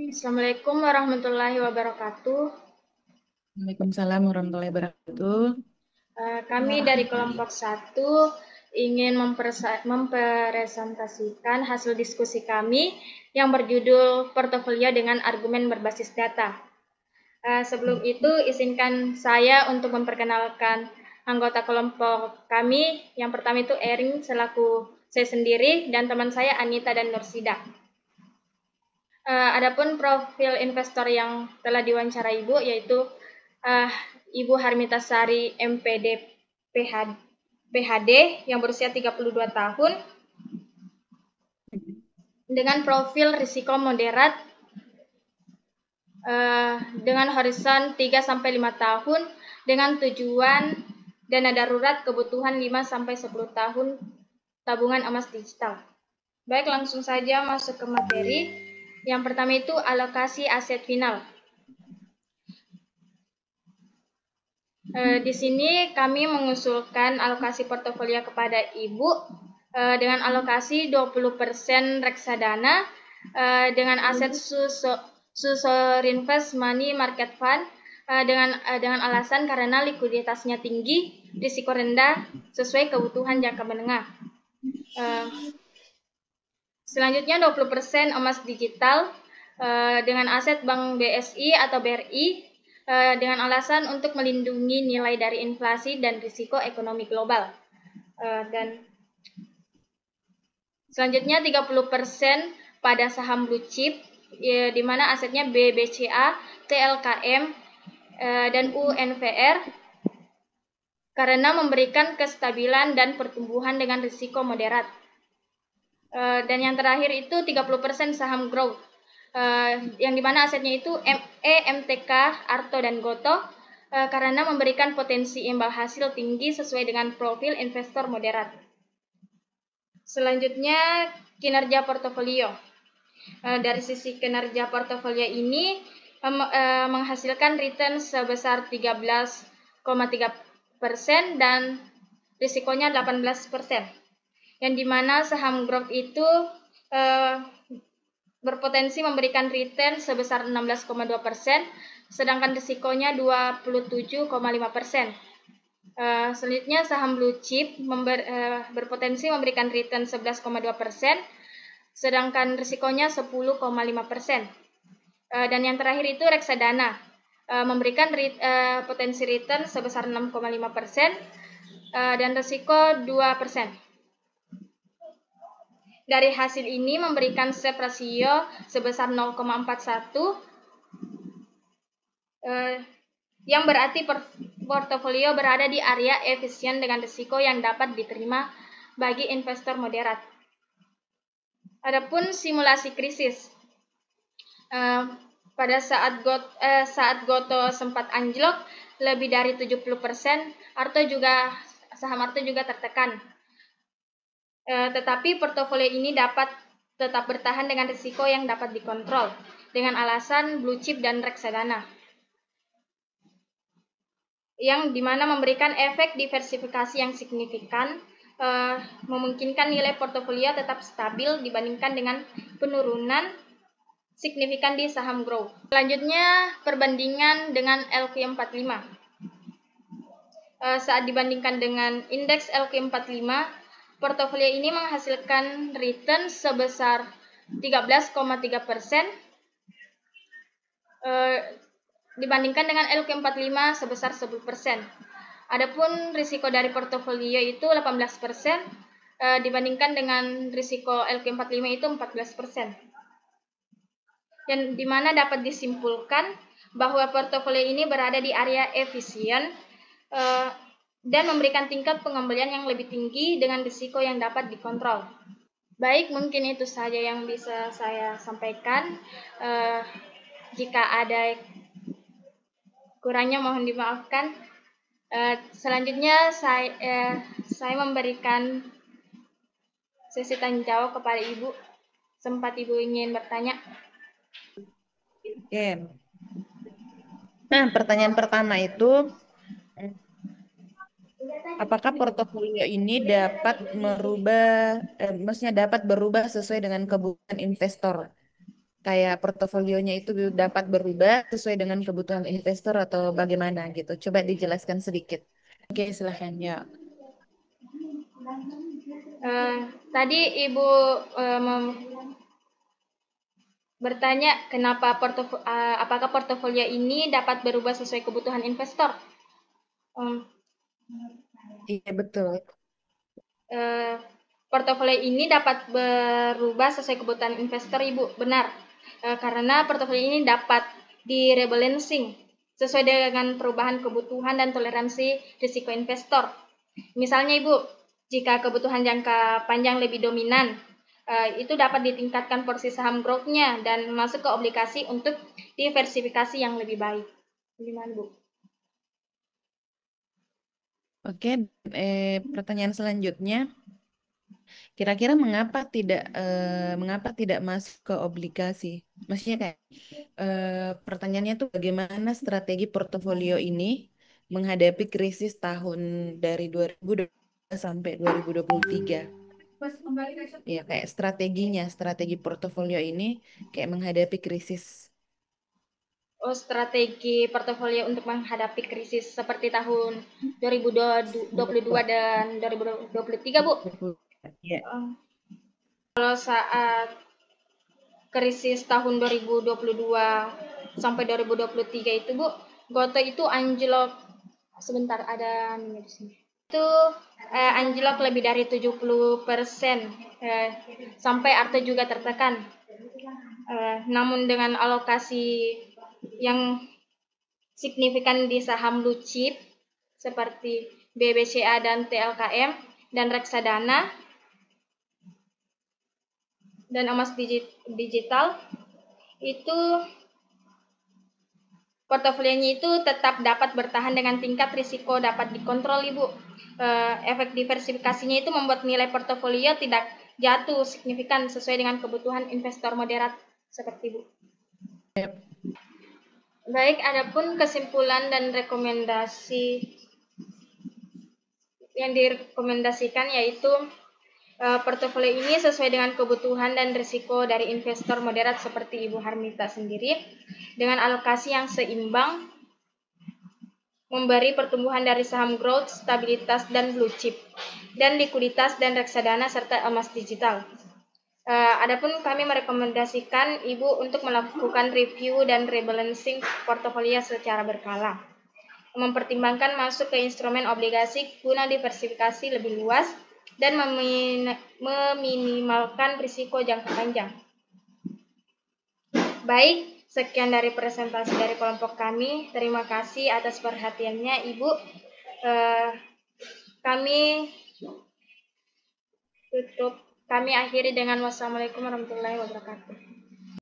Assalamualaikum warahmatullahi wabarakatuh. Waalaikumsalam warahmatullahi wabarakatuh. Kami dari kelompok satu ingin mempresentasikan hasil diskusi kami yang berjudul Portofolio dengan Argumen Berbasis Data. Sebelum itu, izinkan saya untuk memperkenalkan anggota kelompok kami. Yang pertama itu Erin selaku saya sendiri dan teman saya Anita dan Nursida. Adapun profil investor yang telah diwawancara Ibu yaitu Ibu Harmitasari MPD PhD yang berusia 32 tahun dengan profil risiko moderat dengan horizon 3 sampai 5 tahun dengan tujuan dana darurat kebutuhan 5 sampai 10 tahun tabungan emas digital. Baik, langsung saja masuk ke materi. Yang pertama itu alokasi aset final. Di sini kami mengusulkan alokasi portofolio kepada Ibu dengan alokasi 20% reksadana dengan aset Susorinvest Money Market Fund dengan alasan karena likuiditasnya tinggi, risiko rendah, sesuai kebutuhan jangka menengah. Selanjutnya 20% emas digital dengan aset Bank BSI atau BRI dengan alasan untuk melindungi nilai dari inflasi dan risiko ekonomi global. Dan selanjutnya 30% pada saham blue chip di mana asetnya BBCA, TLKM, dan UNVR karena memberikan kestabilan dan pertumbuhan dengan risiko moderat. Dan yang terakhir itu 30% saham growth yang dimana asetnya itu MTK, Arto, dan Goto karena memberikan potensi imbal hasil tinggi sesuai dengan profil investor moderat. Selanjutnya kinerja portofolio. Dari sisi kinerja portofolio ini menghasilkan return sebesar 13,3% dan risikonya 18%. Yang dimana saham growth itu berpotensi memberikan return sebesar 16,2%, sedangkan risikonya 27,5%. Selanjutnya saham blue chip berpotensi memberikan return 11,2%, sedangkan risikonya 10,5%. Dan yang terakhir itu reksadana memberikan potensi return sebesar 6,5% dan risiko 2%. Dari hasil ini memberikan Sharpe rasio sebesar 0,41 yang berarti portofolio berada di area efisien dengan risiko yang dapat diterima bagi investor moderat. Adapun simulasi krisis. Pada saat Goto sempat anjlok lebih dari 70%, saham Arto juga tertekan. Tetapi portofolio ini dapat tetap bertahan dengan risiko yang dapat dikontrol dengan alasan blue chip dan reksadana, yang dimana memberikan efek diversifikasi yang signifikan, memungkinkan nilai portofolio tetap stabil dibandingkan dengan penurunan signifikan di saham growth. Selanjutnya perbandingan dengan LQ45. Saat dibandingkan dengan indeks LQ45, portofolio ini menghasilkan return sebesar 13,3% dibandingkan dengan LQ45 sebesar 10%. Adapun risiko dari portofolio itu 18% dibandingkan dengan risiko LQ45 itu 14%. Dan dimana dapat disimpulkan bahwa portofolio ini berada di area efisien dan memberikan tingkat pengembalian yang lebih tinggi dengan risiko yang dapat dikontrol. Baik, mungkin itu saja yang bisa saya sampaikan. Jika ada kurangnya mohon dimaafkan. Selanjutnya saya memberikan sesi tanya jawab kepada Ibu. Sempat Ibu ingin bertanya. Oke. Nah, pertanyaan pertama itu, apakah portofolio ini maksudnya dapat berubah sesuai dengan kebutuhan investor? kayak portofolionya itu dapat berubah sesuai dengan kebutuhan investor atau bagaimana gitu. Coba dijelaskan sedikit. Oke, silahkan ya. Tadi Ibu bertanya apakah portofolio ini dapat berubah sesuai kebutuhan investor. Iya, betul. Portofolio ini dapat berubah sesuai kebutuhan investor, Ibu. Benar. Karena portofolio ini dapat direbalancing sesuai dengan perubahan kebutuhan dan toleransi risiko investor. Misalnya, Ibu, jika kebutuhan jangka panjang lebih dominan, itu dapat ditingkatkan porsi saham growth-nya dan masuk ke obligasi untuk diversifikasi yang lebih baik. Gimana, Bu? Oke, pertanyaan selanjutnya, kira-kira mengapa tidak masuk ke obligasi? Maksudnya kayak pertanyaannya tuh bagaimana strategi portofolio ini menghadapi krisis tahun dari 2020 sampai 2023? Ya, kayak strategi portofolio ini kayak menghadapi krisis. Strategi portofolio untuk menghadapi krisis seperti tahun 2022 dan 2023, Bu. Ya. Kalau saat krisis tahun 2022 sampai 2023 itu, Bu, Goto itu anjlok, sebentar ada di sini. Itu anjlok lebih dari 70%, sampai Arto juga tertekan. Namun dengan alokasi yang signifikan di saham blue chip seperti BBCA dan TLKM dan reksadana dan emas digital, itu portofolionya itu tetap dapat bertahan dengan tingkat risiko dapat dikontrol, Ibu. Efek diversifikasinya itu membuat nilai portofolio tidak jatuh signifikan sesuai dengan kebutuhan investor moderat seperti Bu. Baik, adapun kesimpulan dan rekomendasi yang direkomendasikan yaitu portofolio ini sesuai dengan kebutuhan dan risiko dari investor moderat seperti Ibu Harmita sendiri, dengan alokasi yang seimbang, memberi pertumbuhan dari saham growth, stabilitas dan blue chip, dan likuiditas dan reksadana serta emas digital. Adapun kami merekomendasikan Ibu untuk melakukan review dan rebalancing portofolio secara berkala, mempertimbangkan masuk ke instrumen obligasi guna diversifikasi lebih luas dan meminimalkan risiko jangka panjang. Baik, sekian dari presentasi dari kelompok kami. Terima kasih atas perhatiannya, Ibu. Kami tutup. Kami akhiri dengan wassalamualaikum warahmatullahi wabarakatuh.